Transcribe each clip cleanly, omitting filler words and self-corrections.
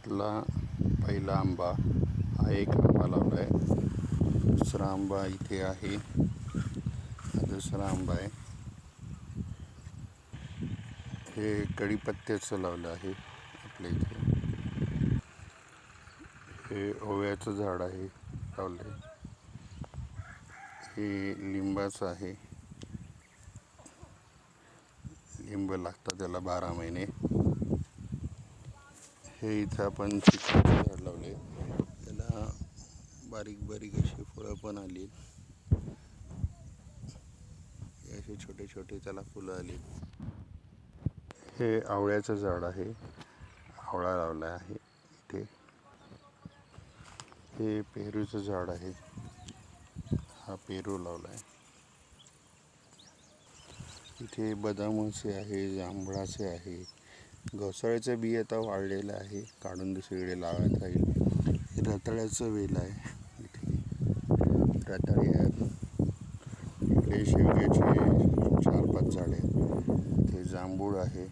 प्लॉटला पहिला आंबा हा एक आंबा लावला आहे. दुसरा आंबा इथे आहे. हा दुसरा आंबा आहे. हे कढीपत्त्याचं लावलं आहे आपल्या इथे. हे ओव्याचं झाड आहे लावलं आहे. हे लिंबाचं आहे. लिंब लागतात त्याला 12 महिने. हे इथं आपण चिकूचं झाड लावले. त्याला बारीक बारीक अशी फळं पण आली. असे छोटे छोटे त्याला फुलं आली. हे आवळ्याचं झाड आहे. आवळा लावला आहे इथे. हे पेरूचं झाड आहे. हा पेरू लावला आहे. इथे बदामाचे आहे, जांभळाचे आहे. घोसाळ्याचं बी आता वाळलेलं आहे, काढून दुसरीकडे लावत राहील. रताळ्याचं वेल आहे इथे. रताळी आहेत. इकडे शेवग्याचे 4-5 झाडे आहेत. इथे जांभूळ आहे.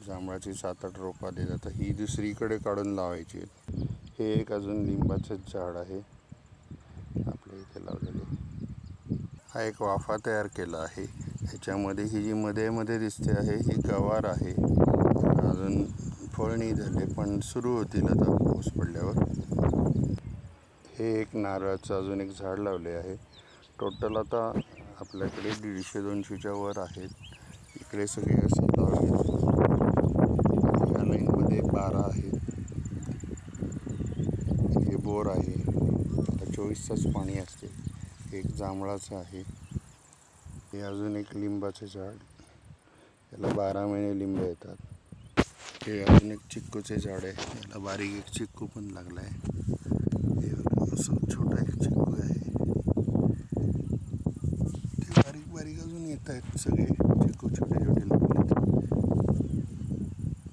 जांभळाची 7-8 रोपं आली. आता ही दुसरीकडे काढून लावायची आहेत. हे एक अजून लिंबाचंच झाड आहे आपल्या इथे लावलेले. हा एक वाफा तयार केला आहे. ह्याच्यामध्ये ही जी मध्ये मध्ये दिसते आहे ही गवार आहे. अजून फळ नाही झाले पण सुरू होतील आता पाऊस पडल्यावर. हे एक नारळाचं अजून एक झाड लावले आहे. टोटल आता आपल्याकडे 150-200च्या वर आहेत. इकडे सगळे असे लावले. ह्या लाईनमध्ये 12 आहेत. हे बोर आहे. आता 24 तास पाणी असते. एक जांभळाचं आहे. हे अजून एक लिंबाचं झाड. याला 12 महिने लिंब येतात. हे अजून एक चिक्कूचे झाड आहे. याला बारीक एक चिक्कू पण लागला आहे. हे असं छोटा एक चिक्कू आहे. ते बारीक बारीक अजून येत आहेत सगळे चिक्कू छोटे छोटे लागले.